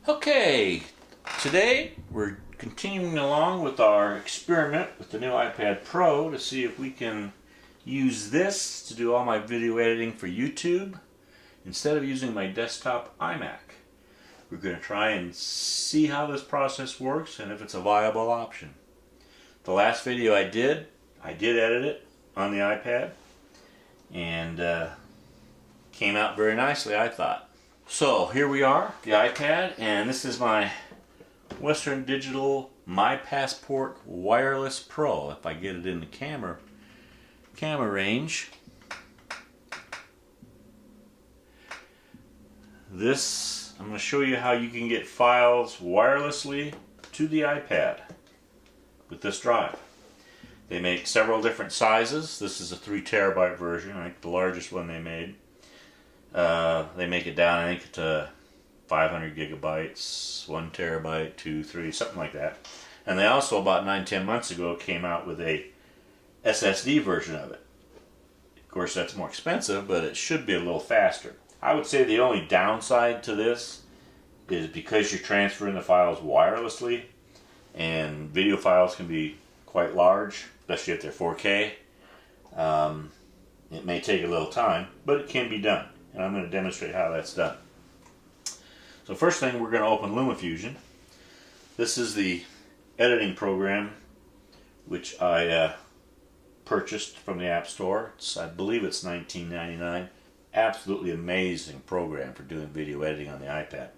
Okay, today we're continuing along with our experiment with the new iPad Pro to see if we can use this to do all my video editing for YouTube instead of using my desktop iMac. We're going to try and see how this process works and if it's a viable option. The last video I did edit it on the iPad and came out very nicely, I thought. So here we are, the iPad, and this is my Western Digital My Passport Wireless Pro. If I get it in the camera range. This, I'm going to show you how you can get files wirelessly to the iPad with this drive. They make several different sizes. This is a 3 terabyte version, I think the largest one they made. They make it down, I think, to 500 gigabytes, 1 terabyte, 2, 3, something like that. And they also, about 9-10 months ago, came out with a SSD version of it. Of course, that's more expensive, but it should be a little faster. I would say the only downside to this is because you're transferring the files wirelessly, and video files can be quite large, especially if they're 4K. It may take a little time, but it can be done. And I'm going to demonstrate how that's done. So first thing, we're going to open LumaFusion. This is the editing program which I purchased from the App Store. I believe it's $19.99. Absolutely amazing program for doing video editing on the iPad.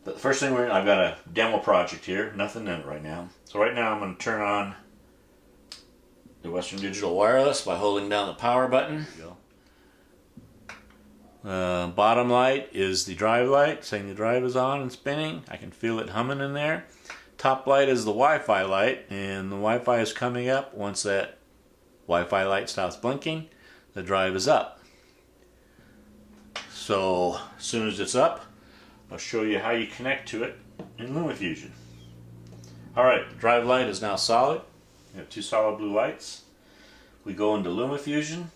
But the first thing I've got a demo project here, nothing in it right now. So right now I'm going to turn on the Western Digital Wireless by holding down the power button. Bottom light is the drive light, saying the drive is on and spinning. I can feel it humming in there. Top light is the Wi-Fi light, and the Wi-Fi is coming up. Once that Wi-Fi light stops blinking, the drive is up. So as soon as it's up, I'll show you how you connect to it in LumaFusion. Alright, the drive light is now solid. We have 2 solid blue lights. We go into LumaFusion.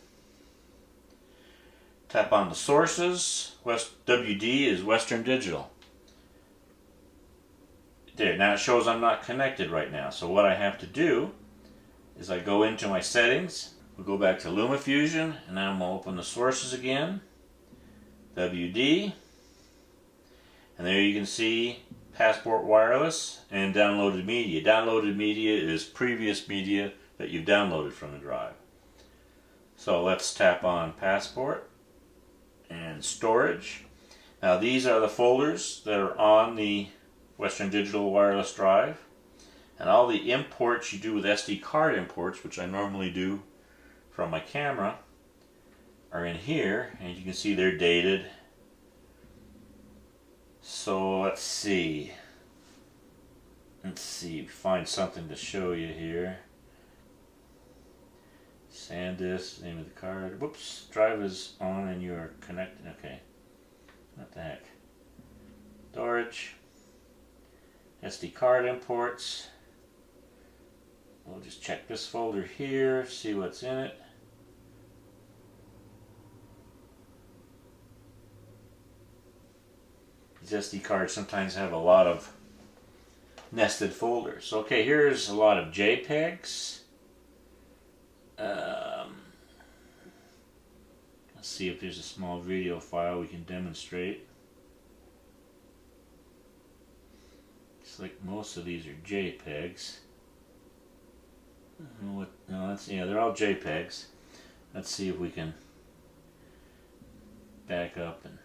Tap on the sources. WD is Western Digital. There, now it shows I'm not connected right now. So what I have to do is I go into my settings. We'll go back to LumaFusion, and now I'm going to open the sources again. WD. And there you can see Passport Wireless and downloaded media. Downloaded media is previous media that you've downloaded from the drive. So let's tap on Passport and Storage. Now these are the folders that are on the Western Digital Wireless drive. And all the imports you do with SD card imports, which I normally do from my camera, are in here. And you can see they're dated. So let's see, find something to show you here. SanDisk, name of the card. Whoops, drive is on and you are connected. Okay, what the heck. Storage, SD card imports. We'll just check this folder here, see what's in it. These SD cards sometimes have a lot of nested folders. Okay, here's a lot of JPEGs. Let's see if there's a small video file we can demonstrate. Looks like most of these are JPEGs. No, they're all JPEGs. Let's see if we can back up and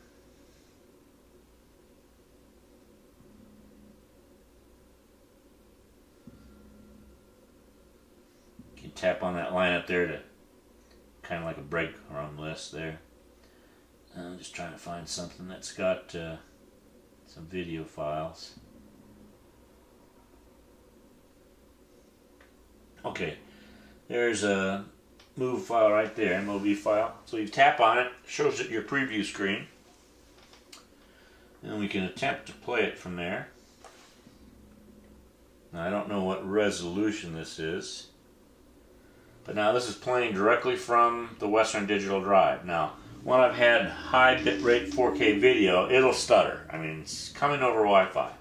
tap on that line up there to kind of like a breadcrumb list there. I'm just trying to find something that's got some video files. Okay, there's a move file right there, MOV file. So you tap on it, shows it your preview screen, and we can attempt to play it from there. Now I don't know what resolution this is. But now this is playing directly from the Western Digital drive. Now, when I've had high bitrate 4K video, it'll stutter. I mean, it's coming over Wi-Fi.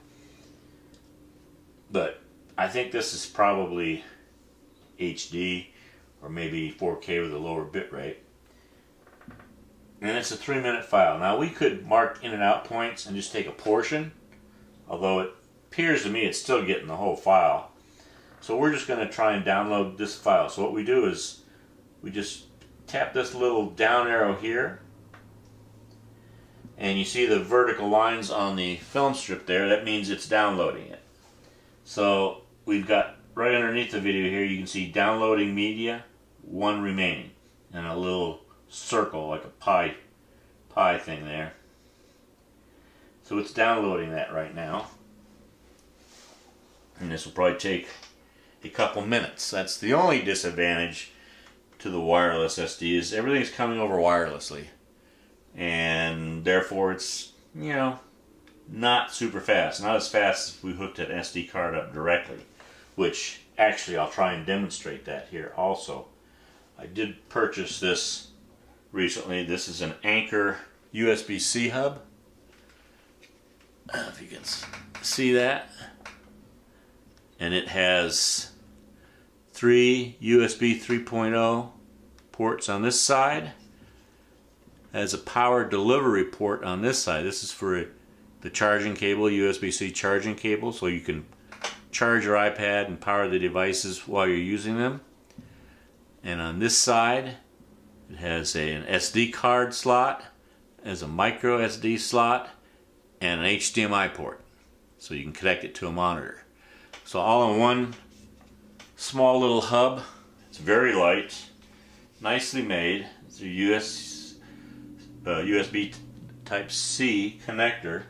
But I think this is probably HD or maybe 4K with a lower bitrate. And it's a 3-minute file. Now we could mark in and out points and just take a portion, although it appears to me it's still getting the whole file. So we're just going to try and download this file. So what we do is we just tap this little down arrow here, and you see the vertical lines on the film strip there. That means it's downloading it. So we've got right underneath the video here, you can see downloading media, 1 remaining, and a little circle like a pie thing there. So it's downloading that right now, and this will probably take a couple minutes. That's the only disadvantage to the wireless SD, is everything's coming over wirelessly, and therefore it's, you know, not super fast. Not as fast as if we hooked an SD card up directly, which actually I'll try and demonstrate that here also. I did purchase this recently. This is an Anker USB-C hub. I don't know if you can see that. And it has 3 USB 3.0 ports on this side. It has a power delivery port on this side. This is for the charging cable, USB-C charging cable, so you can charge your iPad and power the devices while you're using them. And on this side, it has an SD card slot, has a micro SD slot, and an HDMI port, so you can connect it to a monitor. So all in one small little hub. It's very light, nicely made. It's a USB Type-C connector.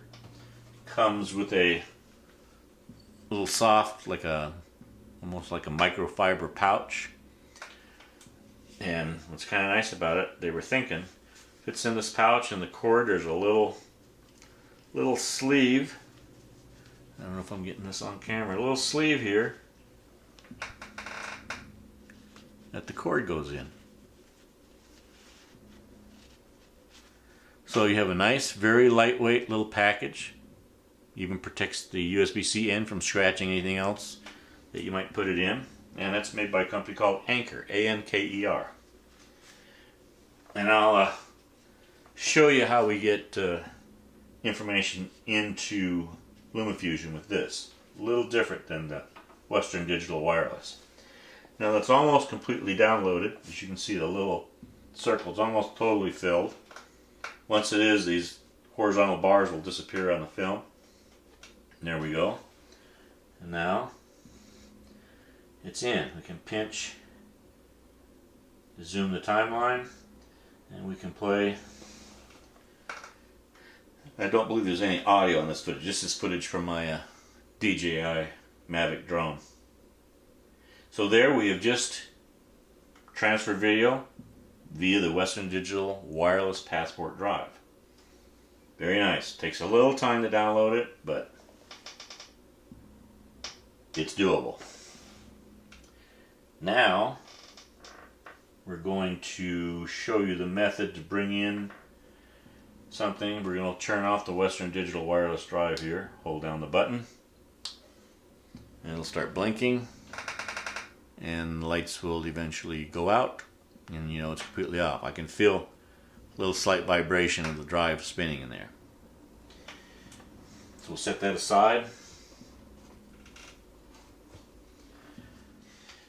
Comes with a little soft, almost like a microfiber pouch. And what's kind of nice about it, they were thinking, fits in this pouch, and the cord, there's a little sleeve. I don't know if I'm getting this on camera. A little sleeve here that the cord goes in. So you have a nice, very lightweight little package. Even protects the USB-C end from scratching anything else that you might put it in. And that's made by a company called Anker, A-N-K-E-R. And I'll show you how we get information into LumaFusion with this. A little different than the Western Digital Wireless. Now that's almost completely downloaded. As you can see, the little circle's almost totally filled. Once it is, these horizontal bars will disappear on the film. And there we go. And now it's in. We can pinch to zoom the timeline, and we can play. I don't believe there's any audio on this footage. This is footage from my DJI Mavic drone. So there we have just transferred video via the Western Digital Wireless Passport Drive. Very nice. Takes a little time to download it, but it's doable. Now we're going to show you the method to bring in something. We're going to turn off the Western Digital Wireless Drive here. Hold down the button and it'll start blinking, and the lights will eventually go out, and you know it's completely off. I can feel a little slight vibration of the drive spinning in there. So we'll set that aside.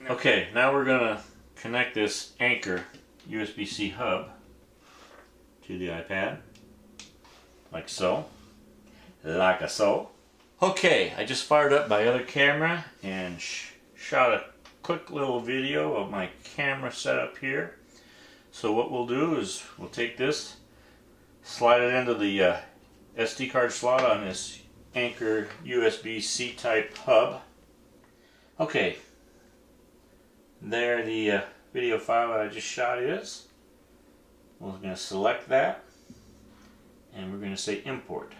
Okay, now we're going to connect this Anker USB-C hub to the iPad, like so. Like so. Okay, I just fired up my other camera and shot a quick little video of my camera setup here. So what we'll do is we'll take this, slide it into the SD card slot on this Anker USB-C type hub. Okay, there the video file that I just shot is. We're going to select that, and we're going to say import.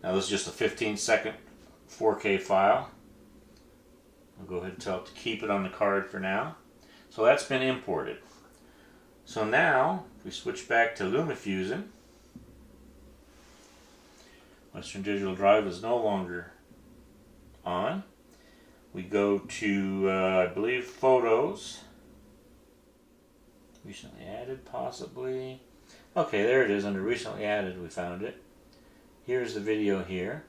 Now this is just a 15-second 4K file. I'll go ahead and tell it to keep it on the card for now. So that's been imported. So now, if we switch back to LumaFusion, Western Digital Drive is no longer on. We go to, I believe, Photos. Recently added, possibly. Okay, there it is under Recently Added. We found it. Here's the video here.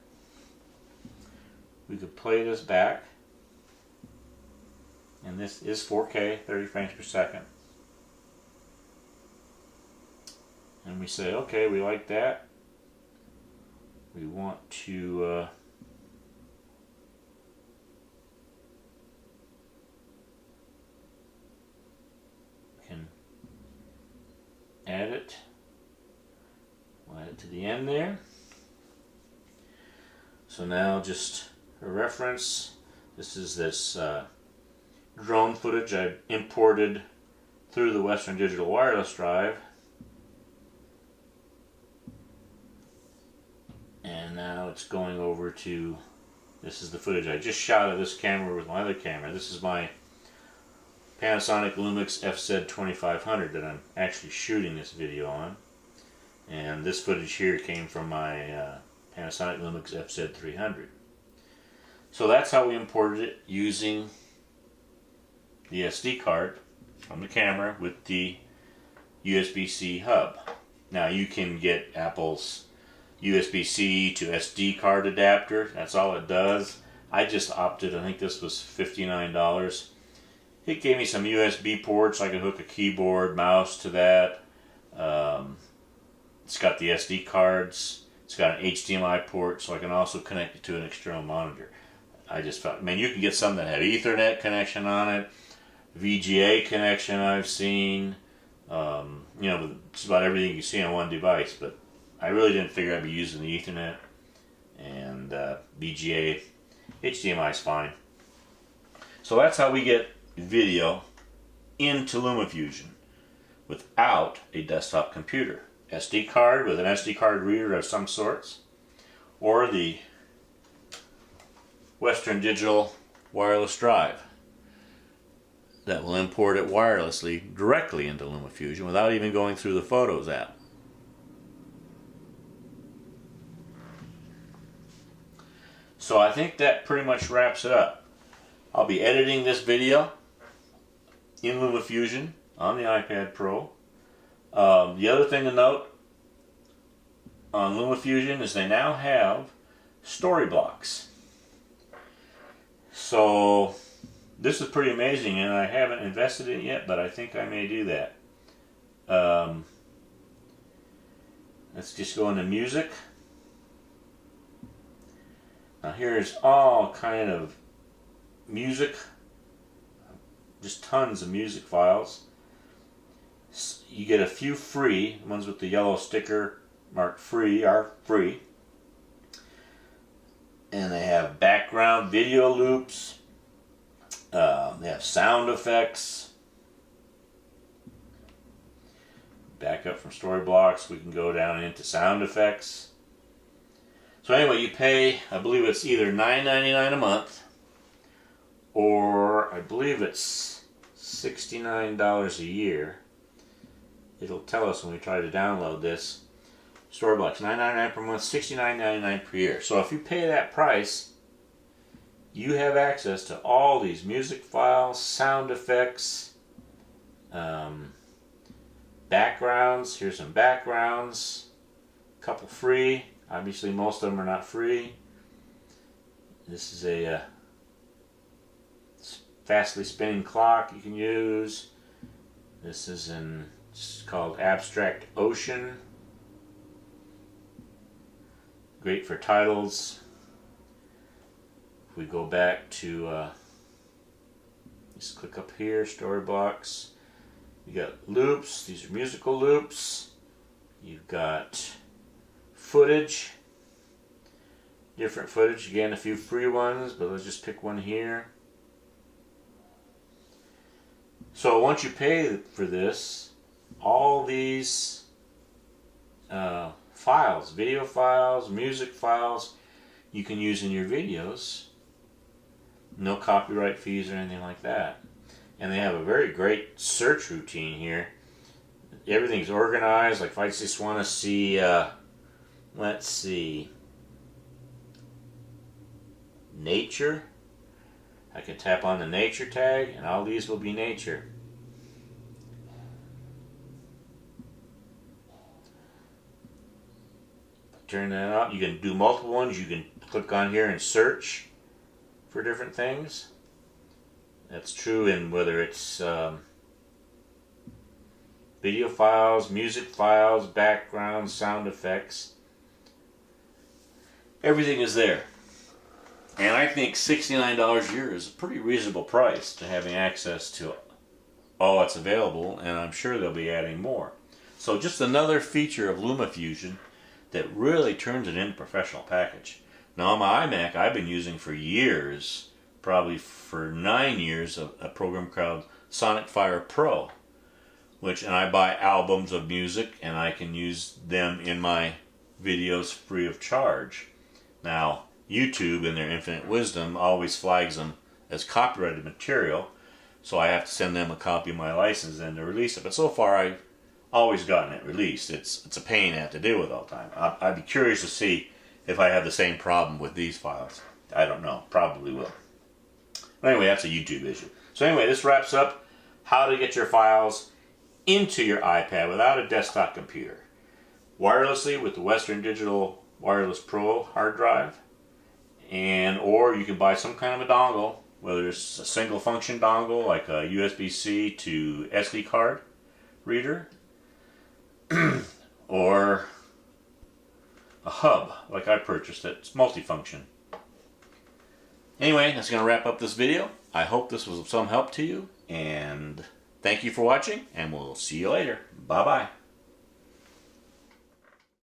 We could play this back. And this is 4K, 30 frames per second. And we say, okay, we like that. We want to can add it. We'll add it to the end there. So now, just a reference, this is this drone footage I imported through the Western Digital wireless drive. And now it's going over to, this is the footage I just shot of this camera with my other camera. This is my Panasonic Lumix FZ2500 that I'm actually shooting this video on. And this footage here came from my Panasonic Lumix FZ300. So that's how we imported it, using the SD card from the camera with the USB-C hub. Now you can get Apple's USB-C to SD card adapter. That's all it does. I just opted, I think this was $59. It gave me some USB ports. I could hook a keyboard, mouse to that. It's got the SD cards. It's got an HDMI port, so I can also connect it to an external monitor. I just felt, man, you can get some that have Ethernet connection on it, VGA connection I've seen, you know, just about everything you see on one device, but I really didn't figure I'd be using the Ethernet, and VGA, HDMI is fine. So that's how we get video into LumaFusion without a desktop computer. SD card with an SD card reader of some sorts, or the Western Digital wireless drive that will import it wirelessly directly into LumaFusion without even going through the Photos app. So I think that pretty much wraps it up. I'll be editing this video in LumaFusion on the iPad Pro. The other thing to note on LumaFusion is they now have story blocks. So this is pretty amazing, and I haven't invested in it yet, but I think I may do that. Let's just go into music. Now here's all kind of music, just tons of music files. You get a few free, ones with the yellow sticker marked free are free. And they have background video loops. They have sound effects. Back up from story blocks, we can go down into sound effects. So anyway, you pay, I believe it's either $9.99 a month, or I believe it's $69 a year. It'll tell us when we try to download this. Story blocks, $9.99 per month, $69.99 per year. So if you pay that price, you have access to all these music files, sound effects, backgrounds. Here's some backgrounds, a couple free. Obviously most of them are not free. This is a fastly spinning clock you can use. This is it's called Abstract Ocean. Great for titles. If we go back to, just click up here, story blocks. You got loops, these are musical loops. You've got footage, different footage, again a few free ones, but let's just pick one here. So once you pay for this, all these files, video files, music files, you can use in your videos. No copyright fees or anything like that. And they have a very great search routine here. Everything's organized. Like if I just want to see, let's see, nature, I can tap on the nature tag and all these will be nature. Turn that on. You can do multiple ones. You can click on here and search for different things. That's true in whether it's video files, music files, backgrounds, sound effects. Everything is there. And I think $69 a year is a pretty reasonable price to having access to all that's available, and I'm sure they'll be adding more. So just another feature of LumaFusion that really turns it into a professional package. Now on my iMac, I've been using for years, probably for 9 years, a program called Sonic Fire Pro, and I buy albums of music and I can use them in my videos free of charge. Now YouTube, in their infinite wisdom, always flags them as copyrighted material, so I have to send them a copy of my license and to release it. But so far I've always gotten it released. It's a pain I have to deal with all the time. I'd be curious to see if I have the same problem with these files. I don't know. Probably will. But anyway, that's a YouTube issue. So anyway, this wraps up how to get your files into your iPad without a desktop computer. Wirelessly with the Western Digital Wireless Pro hard drive, or you can buy some kind of a dongle, whether it's a single function dongle like a USB-C to SD card reader, or a hub like I purchased that's multifunction. Anyway, that's going to wrap up this video. I hope this was of some help to you, and thank you for watching, and we'll see you later. Bye-bye.